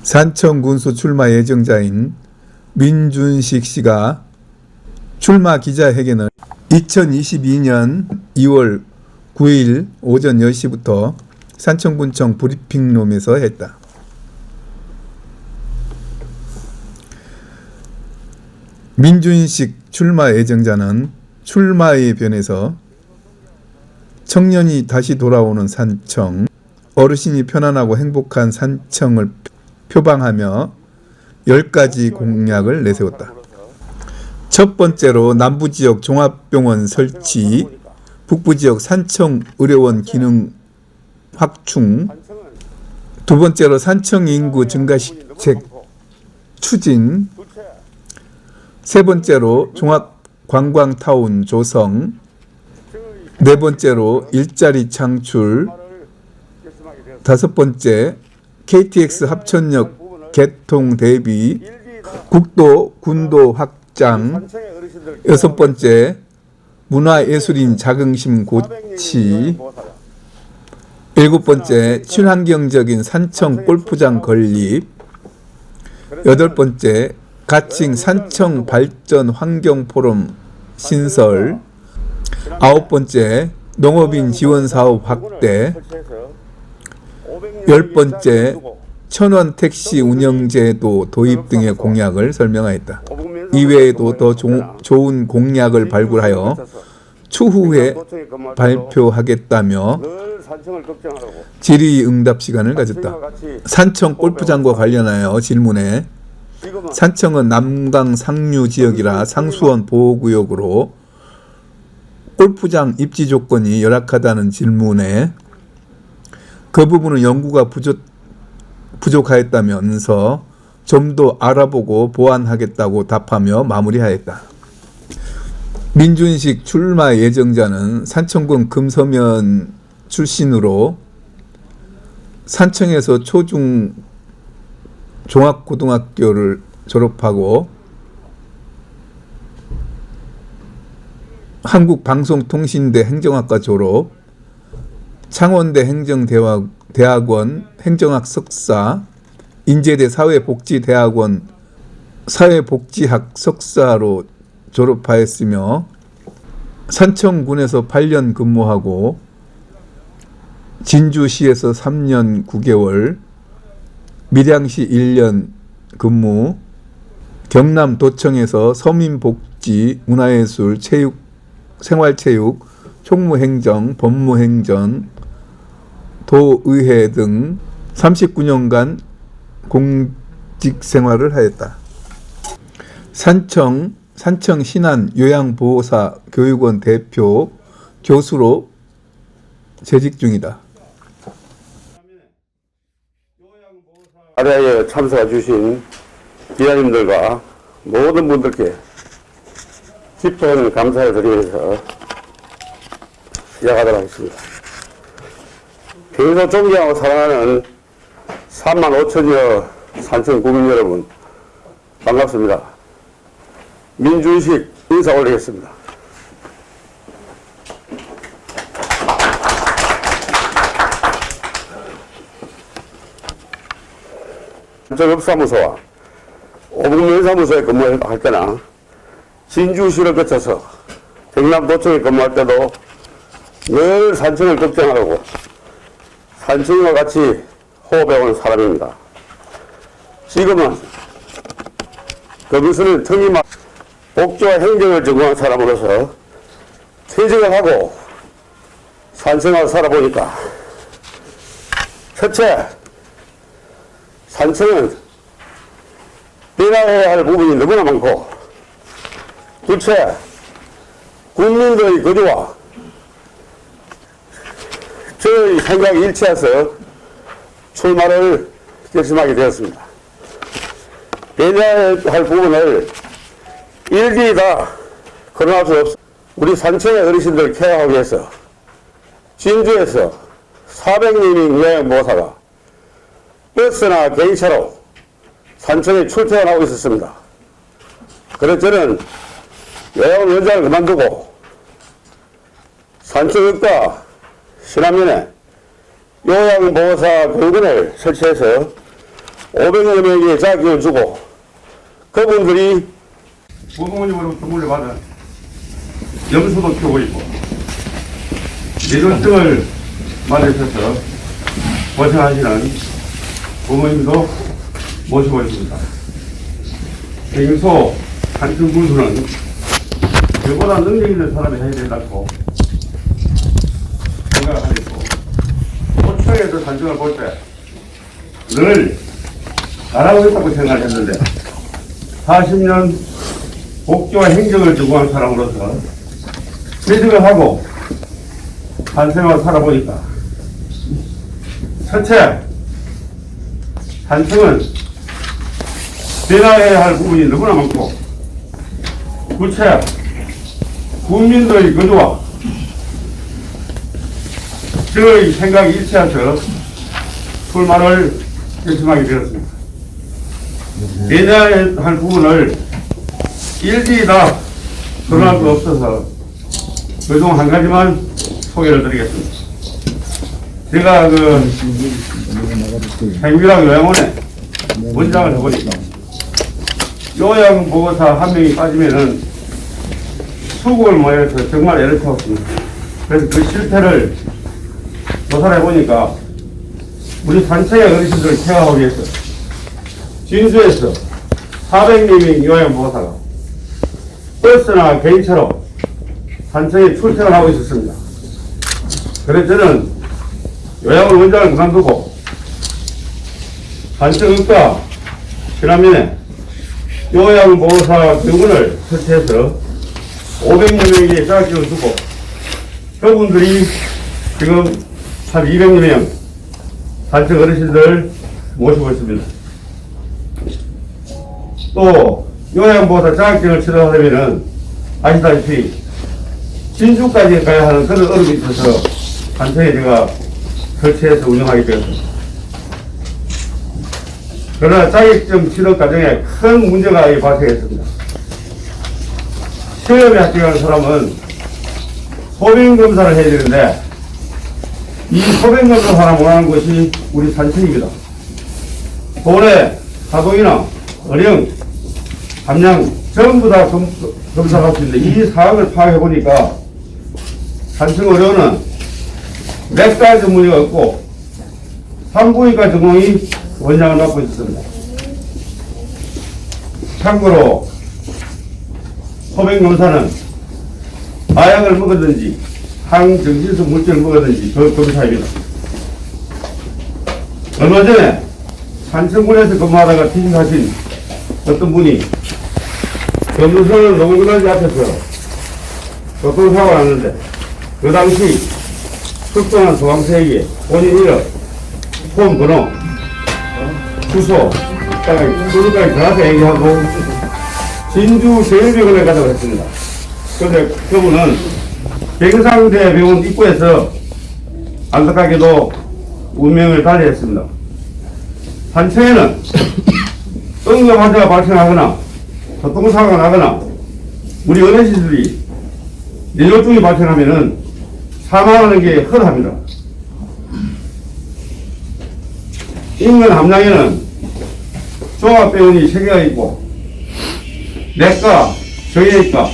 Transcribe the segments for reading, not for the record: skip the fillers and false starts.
산청 군수 출마 예정자인 민준식 씨가 출마 기자회견을 2022년 2월 9일 오전 10시부터 산청군청 브리핑룸에서 했다. 민준식 출마 예정자는 출마에 변해서 청년이 다시 돌아오는 산청, 어르신이 편안하고 행복한 산청을 표방하며 10가지 공약을 내세웠다. 첫 번째로 남부지역 종합병원 설치, 북부지역 산청의료원 기능 확충, 두 번째로 산청 인구 증가시책 추진, 세 번째로 종합관광타운 조성, 네 번째로 일자리 창출, 다섯 번째 KTX 합천역 개통 대비, 국도 군도 확장, 여섯 번째 문화예술인 자긍심 고치, 일곱 번째 친환경적인 산청 골프장 건립, 여덟 번째 가칭 산청 발전 환경 포럼 신설, 아홉 번째 농업인 지원 사업 확대, 열 번째 천원 택시 운영제도 도입 등의 공약을 설명하였다. 이외에도 더 좋은 공약을 발굴하여 추후에 발표하겠다며 질의응답 시간을 가졌다. 산청 골프장과 관련하여 질문에 산청은 남강 상류 지역이라 상수원 보호구역으로 골프장 입지 조건이 열악하다는 질문에 그 부분은 연구가 부족하였다면서 좀 더 알아보고 보완하겠다고 답하며 마무리하였다. 민준식 출마 예정자는 산청군 금서면 출신으로 산청에서 초중 종합고등학교를 졸업하고 한국방송통신대 행정학과 졸업, 창원대 행정대학원 행정학 석사, 인제대 사회복지대학원 사회복지학 석사로 졸업하였으며 산청군에서 8년 근무하고 진주시에서 3년 9개월, 밀양시 1년 근무, 경남도청에서 서민복지, 문화예술, 체육, 생활체육, 총무행정, 법무행정, 도의회 등 39년간 공직생활을 하였다. 산청 신안 요양보호사 교육원 대표 교수로 재직 중이다. 자리에 참석해 주신 기자님들과 모든 분들께 깊은 감사를 드리면서 시작하도록 하겠습니다. 평소 존경하고 사랑하는 3만 5천여 산청 국민 여러분, 반갑습니다. 민준식 인사 올리겠습니다. 산청읍사무소와 오북면사무소에 근무할 때나 진주시를 거쳐서 경남도청에 근무할 때도 늘 산청을 걱정하고 산청과 같이 호흡해온 사람입니다. 지금은 거기서는 청임한 복지와 행정을 전공한 사람으로서 퇴직을 하고 산청을 살아보니까 첫째, 산청은 변화해야 할 부분이 너무나 많고, 둘째, 국민들의 거주와 저의 생각이 일치해서 출마를 결심하게 되었습니다. 변화해야 할 부분을 일일이 다 거론할 수 없습니다. 우리 산청의 어르신들 케어하기 위해서 진주에서 400명의 요양보호사가 버스나 개인차로 산청에 출퇴근하고 있었습니다. 그래서 저는 요양원 원장을 그만두고 산청역과 신안면에 요양보호사 교육원을 설치해서 500여 명의 자격을 주고 그분들이 부모님으로 주문을 받아 염소도 키우고 있고 뇌졸중을 맞으셔서 고생하시는 부모님도 모시고 있습니다. 생소 한층 군수는 저보다 능력 있는 사람이 해야 된다고 생각을 하고 호청에서 산청을 볼 때 늘 잘하고 있다고 생각을 했는데 40년 복지와 행정을 전공한 사람으로서 퇴직을 하고 산생활을 살아보니까 첫째, 산청은 변화해야 할 부분이 너무나 많고 둘째, 국민들의 거주와 저의 생각이 일치해서 출마를 결심하게 되었습니다. 변화해야 할 부분을 일일이 다 드러날 수 없어서 그중 한 가지만 소개를 드리겠습니다. 제가 그 행위랑 요양원에 원장을 해보니까 요양보호사 한 명이 빠지면은 수국을 모여서 정말 애를 태웠습니다. 그래서 그 실패를 조사를 해보니까 우리 산청의 어르신들을 케어하기 위해서 진주에서 400명의 요양보호사가 버스나 개인차로 산청에 출퇴근을 하고 있었습니다. 그래서 저는 요양원 원장을 그만두고 산청의과 지난면에 요양보호사 병원을 설치해서 500여 명의 자격증을 주고 그분들이 지금 한 200여 명 산청 어르신들 모시고 있습니다. 또 요양보호사 자격증을 취득하려면 아시다시피 진주까지 가야 하는 그런 어려움이 있어서 산청에 제가 설치해서 운영하게 되었습니다. 그러나 자격증 취득 과정에 큰 문제가 발생했습니다. 시험에 합격한 사람은 소변검사를 해야 되는데 이 소변검사 하나 원하는 것이 우리 산청입니다. 도내 사동이나 어령, 함량 전부 다 검사할 수 있는데 이 사항을 파악해 보니까 산청 의료는 내과 전문의가 없고 산부인과 전공이 원장을 맡고 있었습니다. 참고로 소변검사는 마약을 먹었는지 항정신성 물질을 먹었는지 그 검사입니다. 얼마 전에 산청군에서 근무하다가 퇴직하신 어떤 분이 검수선 농구단지 앞에서 교통사고가 났는데 그 당시 특정한 소방서에게 본인 이름, 폰 번호, 주소, 그까지 정확히 얘기하고 진주 제일병원에 가자고 했습니다. 그런데 그분은 경상대병원 입구에서 안타깝게도 운명을 달리했습니다. 산청에는 응급 환자가 발생하거나 교통사고가 나거나 우리 어르신들이 뇌졸중이 발생하면은 사망하는 게 흔합니다. 인근 함량에는 종합병원이 3개가 있고 내과, 정형외과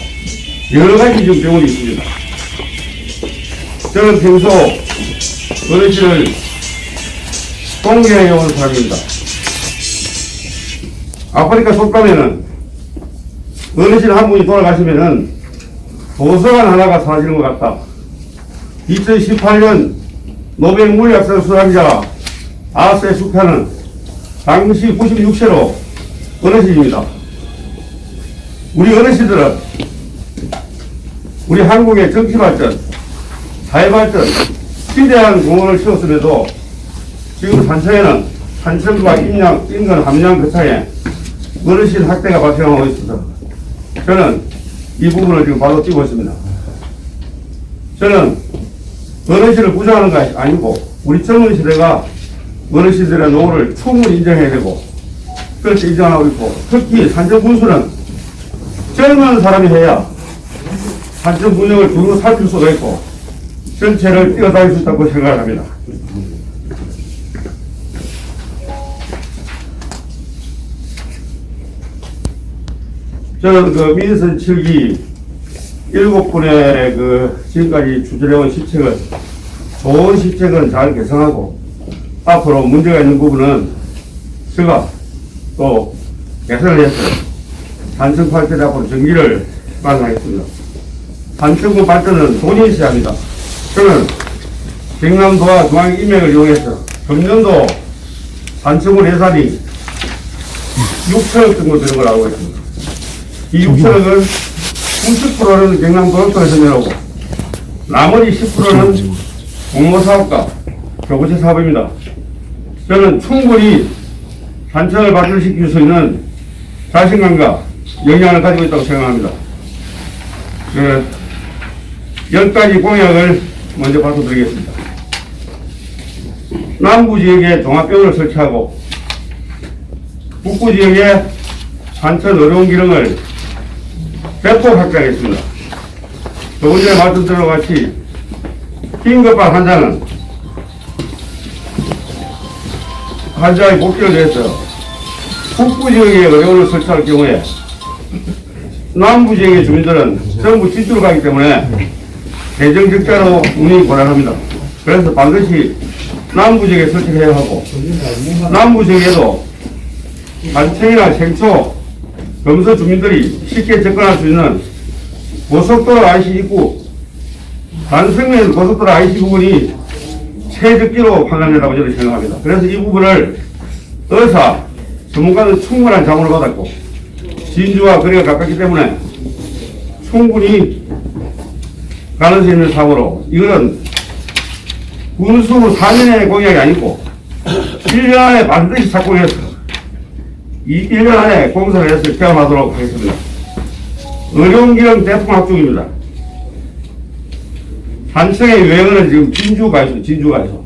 여러 가지 지금 병원이 있습니다. 저는 평소 어르신을 동경해 온 사람입니다. 아프리카 속담에는 어르신 한 분이 돌아가시면은 도서관 하나가 사라지는 것 같다. 2018년 노벨 물리학상 수상자 아세 슈카는 당시 96세로 어르신입니다. 우리 어르신들은 우리 한국의 정치 발전, 사회 발전, 시대한 공헌을 세웠음에도 지금 산청에는 산청과 인근 함량 거차에 어르신 학대가 발생하고 있어서 저는 이 부분을 지금 발로 뛰고 있습니다. 저는 어르신을 부정하는 것이 아니고 우리 젊은 시대가 어르신들의 노후를 충분히 인정해야 되고 그렇게 인정하고 있고 특히 산청군수는 젊은 사람이 해야 산청 분영을 두루 살필 수가 있고 전체를 뛰어다닐 수 있다고 생각을 합니다. 저는 그 민선 7기 7분의 그 지금까지 추진해온 시책을 좋은 시책은 잘 개선하고 앞으로 문제가 있는 부분은 제가 또 개선을 해서 산청 발전에 앞으로 전기를 마련하겠습니다. 산청구 발전은 돈이 있어야 합니다. 저는 경남도와 중앙인맥을 이용해서 금년도 산청구 예산이 6천억 정도 되는 걸 알고 있습니다. 이 6천억은 90%는 경남도로서에서 내놓고 나머지 10%는 공모사업과 교부세 사업입니다. 저는 충분히 산청을 발전시킬 수 있는 자신감과 역량을 가지고 있다고 생각합니다. 10가지 공약을 먼저 발표드리겠습니다. 남부지역에 종합병원을 설치하고 북부지역에 산천 의료기능을 대폭 확대하겠습니다. 조금 전에 말씀드린 것 같이 긴급한 환자의 복귀를 위해서 북부지역에 의료원을 설치할 경우에 남부지역의 주민들은 전부 진주로 가기 때문에 대정적자로 운영이 곤란합니다. 그래서 반드시 남부지역에 설치해야 하고 남부지역에도 산청이나 생초, 검서 주민들이 쉽게 접근할 수 있는 고속도로 IC 입구, 단성면 고속도로 IC 부분이 최적기로 판단된다고 저는 생각합니다. 그래서 이 부분을 의사, 전문가는 충분한 자문을 받았고 진주와 거리가 가깝기 때문에 충분히 가능성 있는 사고로 이거는 군수 4년의 공약이 아니고 1년 안에 반드시 착공해서 이 1년 안에 공사를 해서 개원하도록 하겠습니다. 의료기능 대폭 확충입니다. 산청의 유행어는 지금 진주가 있어.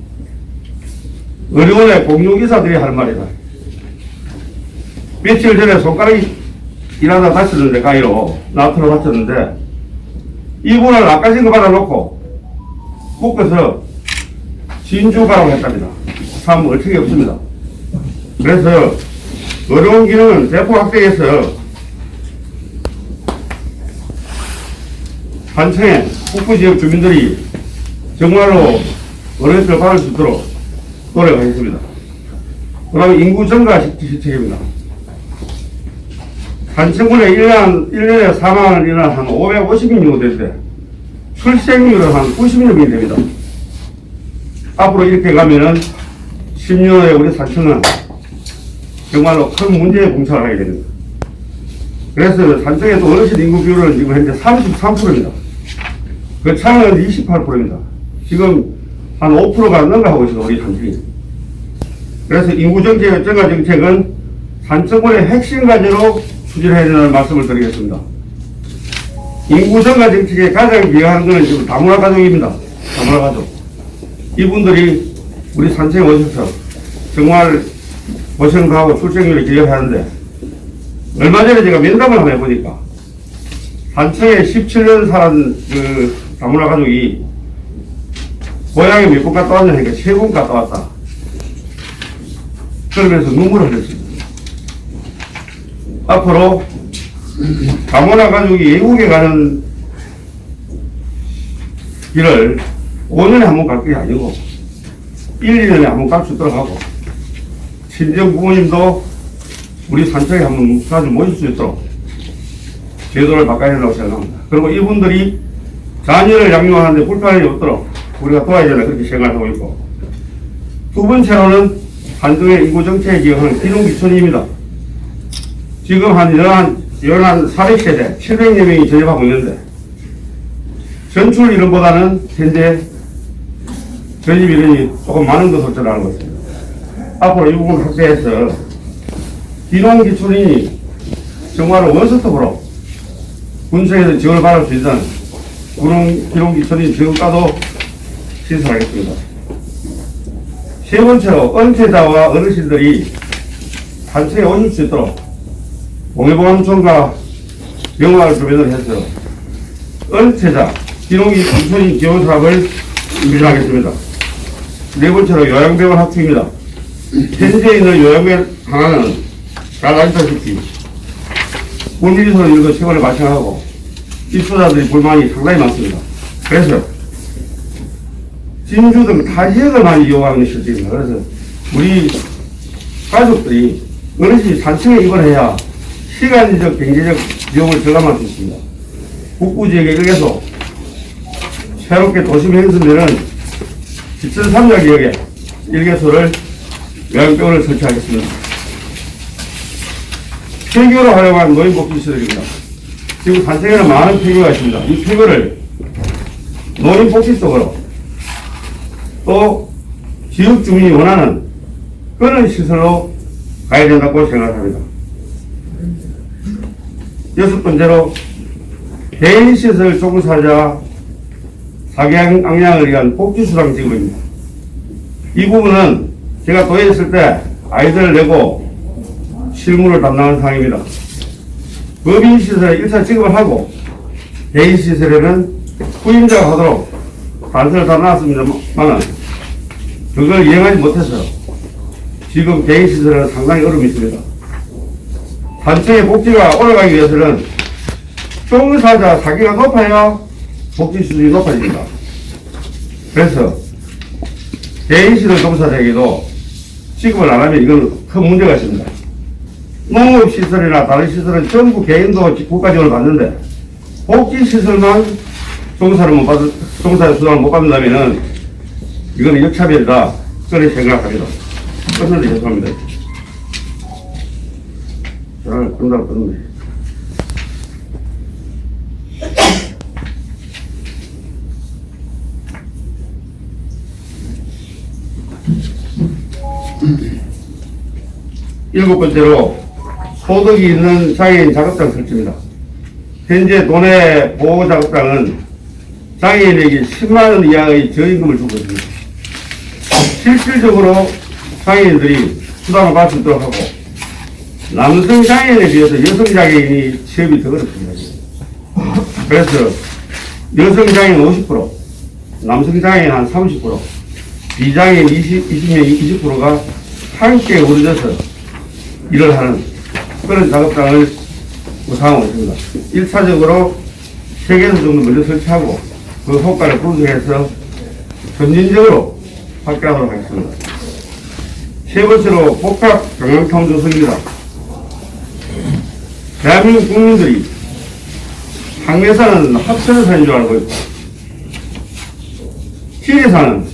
의료원의 공룡기사들이 하는 말이다. 며칠 전에 손가락이 일하다 다쳤는데, 가위로, 나트로 다쳤는데, 이분을 낚아진 거 받아놓고, 묶어서 진주가라고 했답니다. 참 어처구니 없습니다. 그래서, 의료원 기능은 대폭 확대해서, 산청의 북부지역 주민들이 정말로 어려움을 받을 수 있도록 노력하겠습니다. 그 다음에 인구 증가 시책입니다. 산청군에 1년에 4만원 일어나 한 550명 정도 되는데 출생률은 한 90명이 됩니다. 앞으로 이렇게 가면은 10년 후에 우리 산청은 정말로 큰 문제에 봉착을 하게 됩니다. 그래서 산청의 또 어르신 인구 비율은 지금 현재 33%입니다. 그 차는 28%입니다. 지금 한 5%가 능가하고 있습니다, 우리 산청이. 그래서 인구정책, 증가정책은 산청군의 핵심 과제로 추진해야 되는 말씀을 드리겠습니다. 인구정가정책에 가장 기여하는 것은 지금 다문화 가족입니다. 다문화 가족. 이분들이 우리 산청에 오셔서 정말 고생도 하고 출생률에 기여하는데 얼마 전에 제가 면담을 한번 해보니까 산청에 17년 살은 그 다문화 가족이 고향에 몇 번 갔다 왔냐니까 3번 갔다 왔다. 그러면서 눈물을 흘렸습니다. 앞으로 다문화 가족이 외국에 가는 길을 5년에 한 번 갈 게 아니고 1, 2년에 한 번 갈 수 있도록 하고 친정 부모님도 우리 산청에 한 번 자주 모실 수 있도록 제도를 바꿔야 된다고 생각합니다. 그리고 이분들이 자녀를 양육하는데 불편함이 없도록 우리가 도와야 된다 그렇게 생각을 하고 있고 두 번째로는 산청의 인구정책에 기여하는 기농기촌입니다. 지금 한 400세대, 700여 명이 전입하고 있는데 전출 인원보다는 현재 전입 인원이 조금 많은 것으로 저는 알고 있습니다. 앞으로 이 부분 확대해서 기농기촌이 정말 원스톱으로 군청에서 지원을 받을 수 있는 기농기촌이 지금까도 신설하겠습니다. 세 번째로 은퇴자와 어르신들이 산청에 오실 수 있도록 공유보험청과 영화를 조변을 해서 은퇴자 기농기촌 지원 사업을 추진하겠습니다. 네 번째로 요양병원 확충입니다. 현재 있는 요양병원 하나는 잘 아시다시피 불미리소는 이런 거 처벌을 발생하고 입소자들이 불만이 상당히 많습니다. 그래서 진주 등 타 지역을 많이 이용하는 실정입니다. 그래서 우리 가족들이 어르신이 산청에 입원해야 시간적, 경제적 비용을 절감할 수 있습니다. 북부지역의 일개소, 새롭게 도심 형성되는 지천 3자 지역에 일개소를 요양병원을 설치하겠습니다. 폐교로 활용한 노인복지시설입니다. 지금 산청에는 많은 폐교가 있습니다. 이 폐교를 노인복지 쪽으로 또 지역 주민이 원하는 그런 시설로 가야 된다고 생각합니다. 여섯 번째로 개인시설 종사자 사경앙량을 위한 복지수당 지급입니다. 이 부분은 제가 도에 있을 때 아이들을 내고 실무를 담당한 상황입니다. 법인시설에 1차 지급을 하고 개인시설에는 후임자가 하도록 단서를 다 놨습니다만 그걸 이행하지 못해서 지금 개인시설은 상당히 어려움이 있습니다. 단체의 복지가 올라가기 위해서는 종사자 사기가 높아야 복지 수준이 높아집니다. 그래서 개인시설 종사자에게도 지급을 안 하면 이건 큰 문제가 있습니다. 농업시설이나 다른 시설은 전부 개인도 국가 지원을 받는데 복지시설만 종사자 수당을 못 받는다면은 이거는 역차별이다. 그렇게 생각합니다. 끝내도 죄송합니다. 끝나고 끝내. 일곱 번째로 소득이 있는 장애인 작업장 설치입니다. 현재 도내 보호 작업장은 장애인에게 10만원 이하의 저임금을 주고 있습니다. 실질적으로 장애인들이 수당을 받을 수 있도록 하고 남성 장애인에 비해서 여성 장애인이 취업이 더 어렵습니다. 그래서 여성 장애인 50%, 남성 장애인 한 30%, 비장애인 20명 20%가 함께 우려져서 일을 하는 그런 작업장을 구상하고 있습니다. 1차적으로 3개소 정도 먼저 설치하고 그 효과를 분석해서 점진적으로 확대하도록 하겠습니다. 세 번째로 복합 경영통 조성입니다. 대한민국 국민들이 항해사는 합천산인 줄 알고 있고 지리산은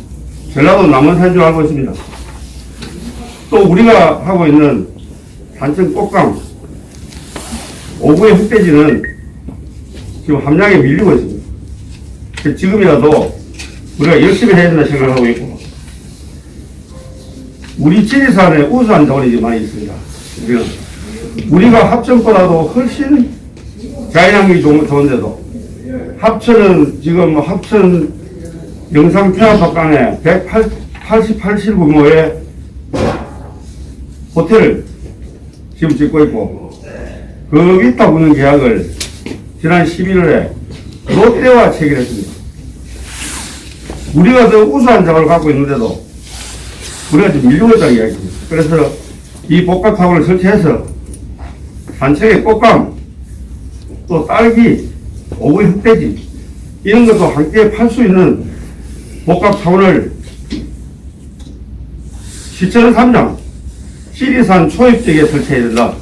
전라도 남원산인 줄 알고 있습니다. 또 우리가 하고 있는 단천 꽃감 오구의 흑돼지는 지금 함량에 밀리고 있습니다. 지금이라도 우리가 열심히 해야 된다 생각하고 있고 우리 지리산에 우수한 자원이 많이 있습니다. 우리가 합천보다도 훨씬 자연환경이 좋은데도 합천은 지금 합천 영상 태화박간에 188실 규모의 호텔을 지금 짓고 있고 그 위탁 운영 계약을 지난 11월에 롯데와 체결했습니다. 우리가 더 우수한 자원을 갖고 있는데도 우리가 지금 밀리고 있다는 이야기입니다. 그래서 이 복합타운을 설치해서 산책의 꽃감, 또 딸기, 오구의 흑돼지 이런 것도 함께 팔 수 있는 복합타운을 시천 3장 지리산 초입지역에 설치해야 된다.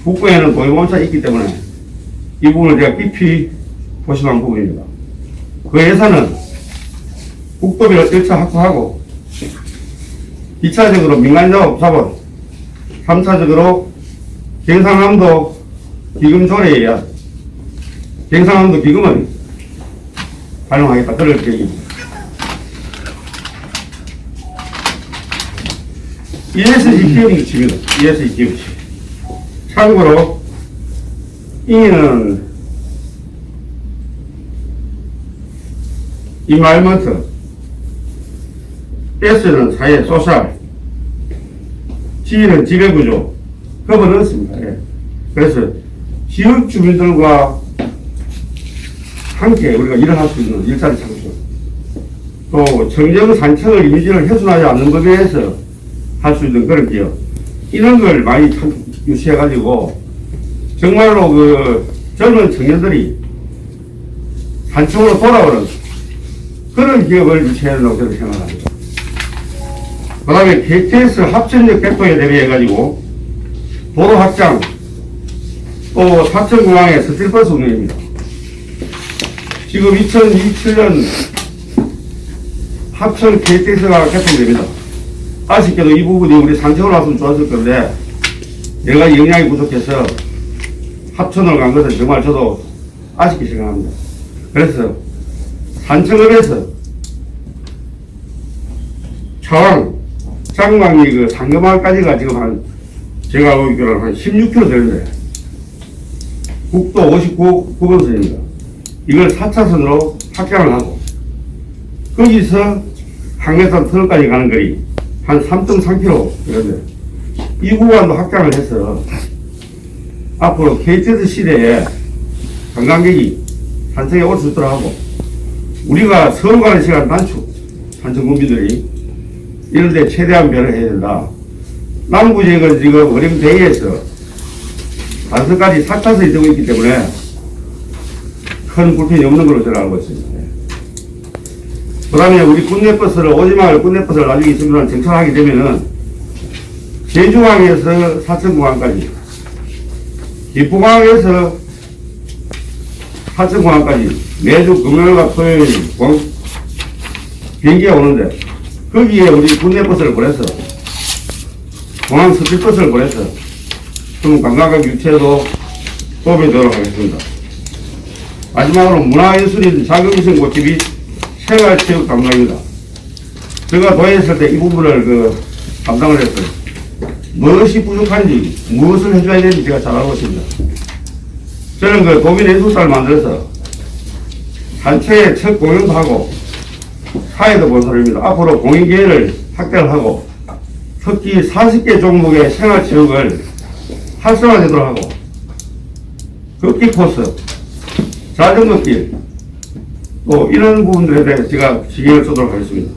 북부에는 도용원차 있기 때문에 이 부분을 제가 깊이 고심한 부분입니다. 그 예산은 국도비를 1차 확보하고 2차적으로 민간작업 자본, 3차적으로 경상남도 기금 조례에 의한 경상남도 기금을 활용하겠다. 그럴 계획입니다. ESG 기업이 칩니다. ESG 기업이. 참고로 E는 인바이먼트, S는 사회 소셜, G는 지배구조, 법을 넣었습니다. 예. 그래서 지역 주민들과 함께 우리가 일을 할 수 있는 일자리 창출, 또 청정 산청의 이미지를 훼손하지 않는 법에 의해서 할 수 있는 그런 기업, 이런 걸 많이 유치해가지고 정말로 그 젊은 청년들이 산청으로 돌아오는 그런 기업을 유치해야 한다고 저는 생각합니다. 그 다음에 KTX 합천역 개통에 대비해가지고 도로 확장, 또 사천공항의 스틸버스 운영입니다. 지금 2027년 합천 KTX가 개통됩니다. 아쉽게도 이 부분이 우리 산청으로 왔으면 좋았을 건데 여러 가지 영향이 부족해서 합천으로 간 것은 정말 저도 아쉽게 생각합니다. 그래서 산청읍에서 차왕, 장광리 그 상금마을까지가 지금 한 제가 알고 있기로는 한 16km 되는데 국도 59번선입니다. 이걸 4차선으로 확장을 하고 거기서 항해산 터널까지 가는 거리 한 3.3km 되는데 이 구간도 확장을 해서 앞으로 KTX 시대에 관광객이 산청에 올 수 있도록 하고 우리가 서울 가는 시간 단축, 산청 국민들이 이런데 최대한 배를 해야 된다. 남부 지역은 지금 어령 대기에서 단서까지 4차선이 되고 있기 때문에 큰 불편이 없는 걸로 저는 알고 있습니다. 그 다음에 우리 국내버스를, 오지마을 국내버스를 나중에 있으면 정착하게 되면은 제주항에서 사천공항까지, 기포공항에서 사천공항까지 매주 금요일과 토요일 비행기가 오는데 거기에 우리 국내버스를 보내서 공항 스틸버스를 보내서 좀 관광객 유치에도 도움이 되도록 하겠습니다. 마지막으로 문화예술인 자극위생 꽃집이 생활체육 담당입니다. 제가 도에 있을 때 이 부분을 담당을 했어요. 무엇이 부족한지, 무엇을 해줘야 되는지 제가 잘 알고 있습니다. 저는 도민예술사를 만들어서 단체에 첫 공연도 하고 사회도 본 사람입니다. 앞으로 공연기회를 확대를 하고 특히 40개 종목의 생활체육을 활성화되도록 하고 걷기 코스, 자전거길 또 이런 부분들에 대해 제가 지경을 쓰도록 하겠습니다.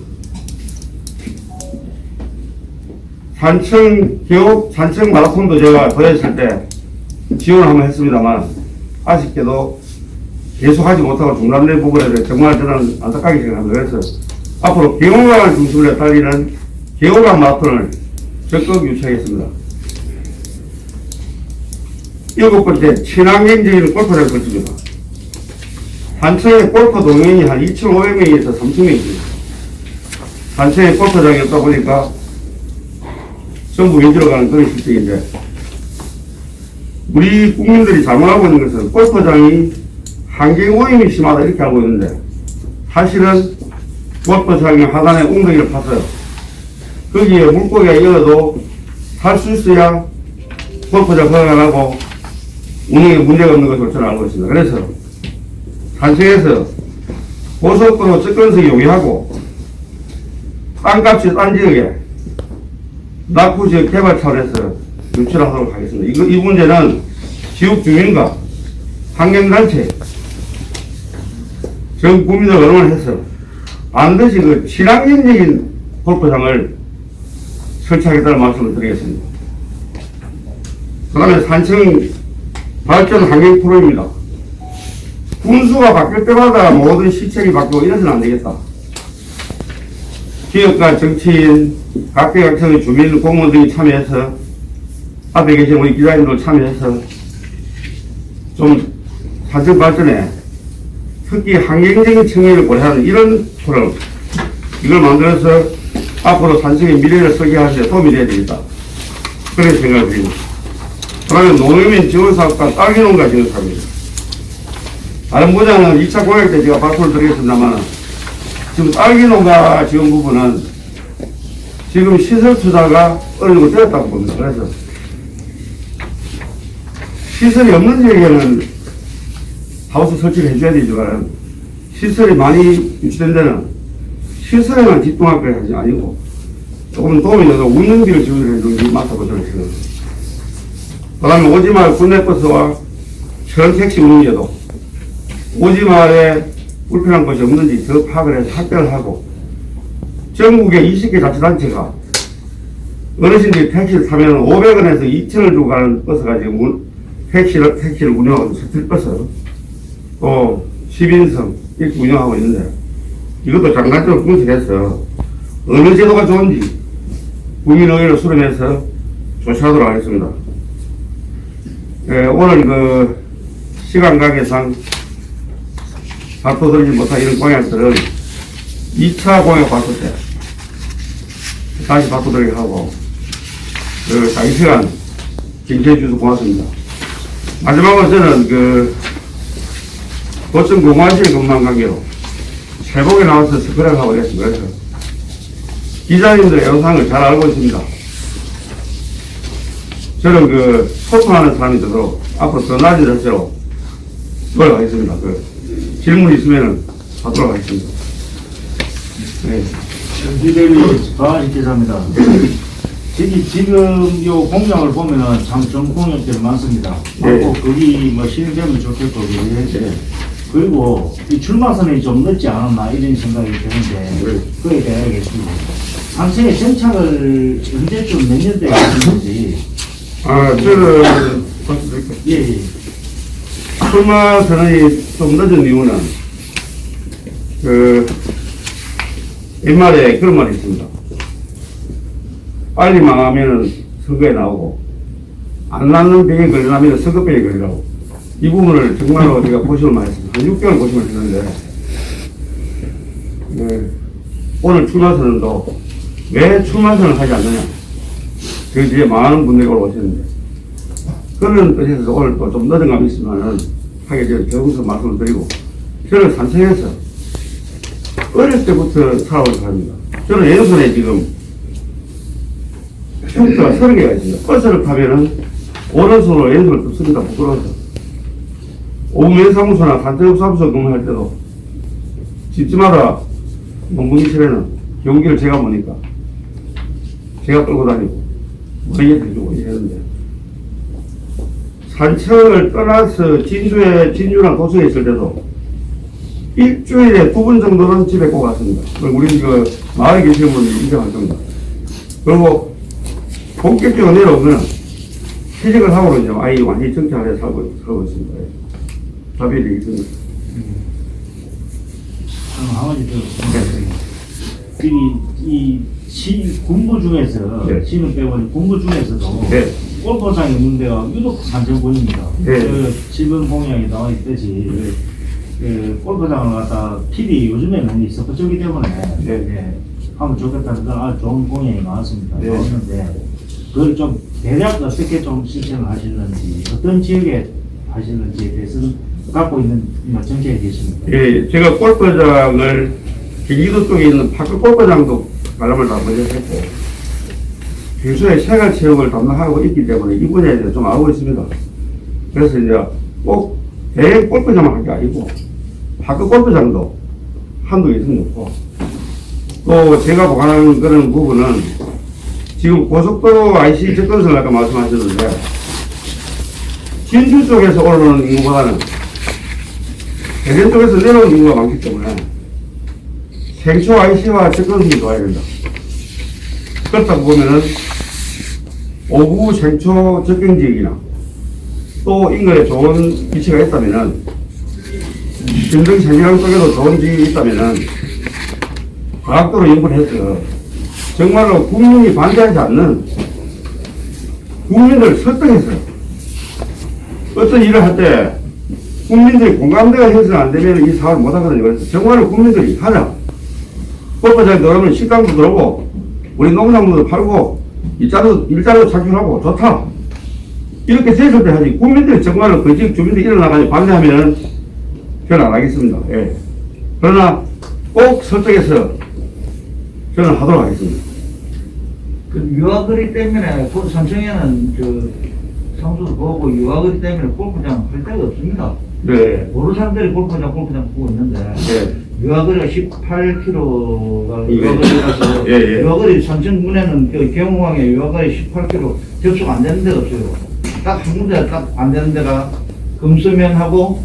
산청 마라톤도 제가 도했을 때 지원을 한번 했습니다만 아쉽게도 계속하지 못하고 중단된 부분에 대해 정말 저는 안타깝게 생각합니다. 그래서 앞으로 경호강을 중심으로 달리는 경호강 마라톤을 적극 유치하겠습니다. 7번째, 친환경적인 골프를 걸칩니다. 산청에 골프 동호인이 한 2,500명에서 3,000명입니다. 산청에 골프장이 없다 보니까 전부 위주로 가는 그런 실정인데 우리 국민들이 잘못하고 있는 것은 골프장이 환경오염이 심하다 이렇게 알고 있는데 사실은 골프장의 하단에 웅덩이를 파서 거기에 물고기가 이어도 살 수 있어야 골프장 허가하고 운영에 문제가 없는 것으로 저는 알고 있습니다. 그래서 산청에서 고속도로 접근성이 용이하고 땅값이 딴 지역에 낙후지역 개발 차원에서 유치를 하도록 하겠습니다. 이 문제는 지역 주민과 환경단체, 전 국민들 의논을 해서 반드시 친환경적인 골프장을 설치하겠다는 말씀을 드리겠습니다. 그 다음에 산청 발전 환경 프로입니다. 군수가 바뀔 때마다 모든 시책이 바뀌고 이래서는 안 되겠다. 기업가, 정치인, 각계각층의 주민, 공무원 등이 참여해서 앞에 계신 우리 기자님들 참여해서 좀 산청 발전에 특히 환경적인 측면을 고려하는 이런 프로그램 이걸 만들어서 앞으로 산청의 미래를 설계하는 데 도움이 되어야 되겠다. 그런 생각을 드립니다. 그 다음에 농어민 지원사업과 딸기농가 지원사업입니다. 다른 분야는 2차 공약 때 제가 발표를 드리겠습니다만 지금 딸기농가 지원 부분은 지금 시설 투자가 어느 정도 되었다고 봅니다. 그래서 시설이 없는 지역에는 하우스 설치를 해줘야 되지만 시설이 많이 유치된 데는 시설에만 집중할 것이 아니고 조금 도움이 되도 운영비를 지원을 해주는 게 맞다고 저는 생각합니다. 그 다음에 오지마을 국내버스와 천택시 운영제도 오지마을에 불편한 것이 없는지 더 파악을 해서 확대를 하고 전국의 20개 자치단체가 어르신들이 택시를 타면 500원에서 2,000원 주고 가는 버스가 지금 택시를 운영하고 스틸버스, 또 10인승 이렇게 운영하고 있는데, 이것도 장단점을 분석해서 어느 제도가 좋은지 국민 의견을 수렴해서 조사하도록 하겠습니다. 오늘 그 시간 관계상 답도드리지 못한 이런 공약들은 2차 공약 받을 때 다시 답도드리게 하고, 자기 시간 긴장해 주셔서 고맙습니다. 마지막으로 저는 보천 공화실 근무한 관계로 세복에 나와서 스크랩을 하고 있습니다. 그래서 기자님들의 영상을 잘 알고 있습니다. 저는 소통하는 사람이 되도록 앞으로 더 낮은 자세로 돌아가겠습니다. 질문 있으면 하도록 하겠습니다. 네. 전지대리 박한식 기자입니다. 지금 요 공약을 보면은 참 좋은 공약들이 많습니다. 네. 거기 뭐 실행되면 좋겠고, 네. 그리고 이 출마선이 좀 늦지 않았나 이런 생각이 드는데, 네. 그에 대해 알겠습니다. 당시에 정착을 언제쯤 몇 년대에 하셨는지. 저는, 예. 출마 선언이 좀 늦은 이유는, 옛말에 그런 말이 있습니다. 빨리 망하면은 선거에 나오고, 안 나는 병에 걸리면 선거병에 걸리라고. 이 부분을 정말로 제가 고심을 많이 했습니다. 한 6개월 고심을 했는데, 오늘 출마 선언도 왜 출마 선언을 하지 않느냐. 그 뒤에 많은 분들이 올라오셨는데, 그런 뜻에서 오늘 또 좀 늦은 감이 있으면은 하게 제가 적응서 말씀을 드리고, 저는 산청에서 어릴 때부터 살아온 사람입니다. 저는 예전에 지금 흉터가 30개가 있습니다. 버스를 타면은 오른손으로 왼손을 뜯습니다. 부끄러워서. 오무면사무소나 산청사무소 근무할 때도 집집마다 문무기실에는 경기를 제가 보니까 제가 끌고 다니고 머리에 해주고 이랬는데, 산청을 떠나서 진주랑 도성에 있을 때도 일주일에 2번 정도는 집에 꼭 갔습니다. 우리 마을에 계시는 분들이 인정할 겁니다. 그리고 본격적으로 내려오면 퇴직을 하고는 이제 아이 완전히 정착을 해서 살고 있습니다. 답이 되겠습니다. 저는 한마디 이 군부 중에서, 네. 시는 빼고 군부 중에서도 네. 골프장의 문제가 유독 산청 보입니다. 네. 지금 공약이 나와 있듯이, 골프장을 갖다 필이 요즘에는 서포적이기 때문에, 하면 좋겠다는 건 아주 좋은 공약이 나왔습니다. 네. 나왔는데, 그걸 좀 대략 어떻게 좀 실천을 하시는지, 어떤 지역에 하시는지에 대해서는 갖고 있는 정책이 계십니까? 예, 제가 골프장을 경기도 쪽에 있는 파크 골프장도 관람을 다 먼저 했고, 평소에 생활체육을 담당하고 있기 때문에 이 분야에 대해서 좀 알고 있습니다. 그래서 이제 꼭 대형 골프장만 할 게 아니고 파크 골프장도 한두 개 있으면 좋고, 또 제가 보관하는 그런 부분은 지금 고속도로 IC 접근성을 아까 말씀하셨는데, 진주 쪽에서 올라오는 인구보다는 대전 쪽에서 내려오는 인구가 많기 때문에 생초 IC와 접근성이 좋아야 된다. 그렇다고 보면은 오구 생초 접경 지역이나 또 인근에 좋은 위치가 있다면은, 신등 생양 쪽에도 좋은 지역이 있다면은 과학도로 연구를 해서 정말로 국민이 반대하지 않는, 국민들 설득해서 어떤 일을 할 때 국민들이 공감대가 형성 안 되면 이 사업을 못 하거든요. 그래서 정말로 국민들이 하자. 골프장에 들어오면 식당도 들어오고, 우리 농산물도 팔고, 일자리도 착취하고, 좋다. 이렇게 됐을 때 하지. 국민들이 정말로 그 지역 주민들이 일어나가지고 반대하면 저는 안 하겠습니다. 예. 그러나 꼭 설득해서 저는 하도록 하겠습니다. 유아거리 때문에 산청에는 상수도 보고 유아거리 때문에 골프장 할 데가 없습니다. 네. 모르는 사람들이 골프장 보고 있는데, 네. 유아거리가 18km가 예. 유아거리라서, 예, 예. 유아거리 산청군에는 경호항에 유아거리 18km 접속 안 되는 데가 없어요. 딱 한 군데 딱 안 되는 데가 금서면하고,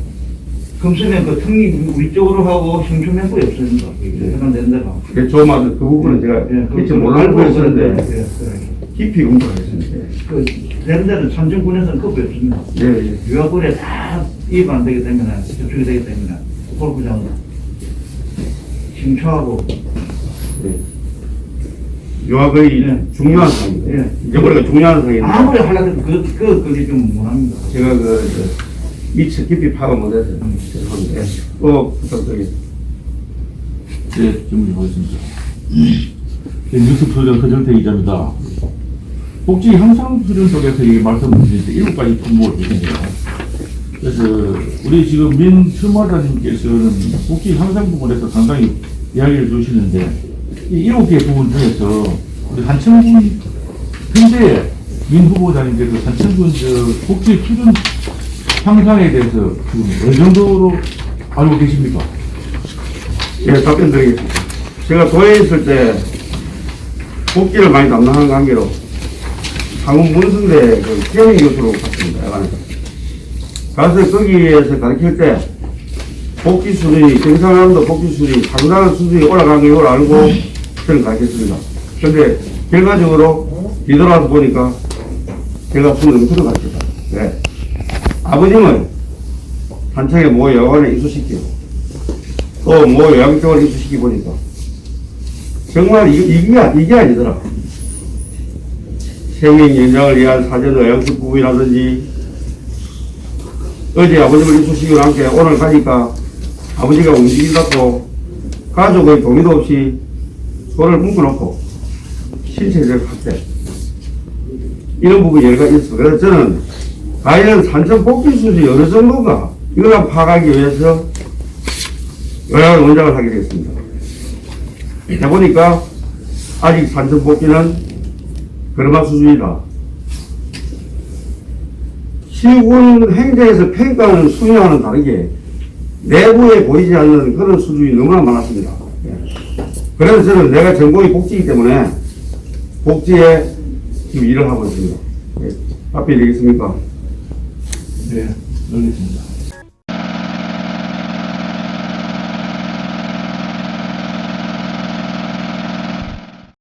금서면 그 특리 위쪽으로 하고 청춘면구에 없습니다. 해당되는 데가. 예, 좋은 말, 그 부분은 제가 예, 미처 몰라보고 있었는데 예, 그래. 깊이 공부하겠습니다. 그 되는 데는 산정군에서는 그거 없습니다. 예, 예. 유아골에 다 이입 안 되기 때문에, 접촉이 되기 때문에, 골프장은 심초하고, 유학의 예. 중요한 상입니다. 예. 잊어버리가 중요한 상인데 아무리 하려도 그게 좀 못합니다. 제가 미처 깊이 파악 못해서 죄송합니다. 꼭 부탁드리겠습니다. 네, 질문드리겠습니다. 네, 뉴스 프로젝트 허정태 기자입니다. 복지 향상 수준 속에서 이 말씀을 드리는데 7가지 품목을 주시네요. 그래서 우리 지금 민 출마자님께서는 복지 향상 부분에서 상당히 이야기를 주시는데 이 7개 부분 중에서 우리 한천군 현재 민 후보자님께서 한천군 복지 수준 향상에 대해서 지금 어느 정도로 알고 계십니까? 예, 답변 드리겠습니다. 제가 도에 있을 때 복지를 많이 담당한 관계로 상원 문승대 기행 교수로 갔습니다. 야간에서. 가서 거기에서 가르칠 때 복지 수준이, 경상남도 복지 수준이 상당한 수준이 올라가는 걸 알고 저는 가르쳤습니다. 그런데 결과적으로 뒤돌아서 보니까 제가 수준을 못해서 가르쳤다. 네. 아버님은 한창에 모 여관에 입소시키고 또 모 요양병원에 입소시키 보니까 정말 이게 아니더라. 생명 연장을 위한 사전 의학식 부분이라든지 어제 아버님을 입소시키고 함께 오늘 가니까 아버지가 움직인다고 가족의 동의도 없이 손을 묶어놓고 신체적 학대 이런 부분이 여러 가지 있어. 그래서 저는 과연 산천 복지 수준이 어느 정도인가 이걸 한번 파악하기 위해서 요양을 원장을 하게 됐습니다. 해보니까 아직 산천 복지는 그러한 수준이다. 시군 행정에서 평가하는 수준과는 다르게 내부에 보이지 않는 그런 수준이 너무나 많았습니다. 그래서 저는 내가 전공이 복지이기 때문에 복지에 지금 일을 하고 있습니다. 답변이 되겠습니까? 네, 알겠습니다.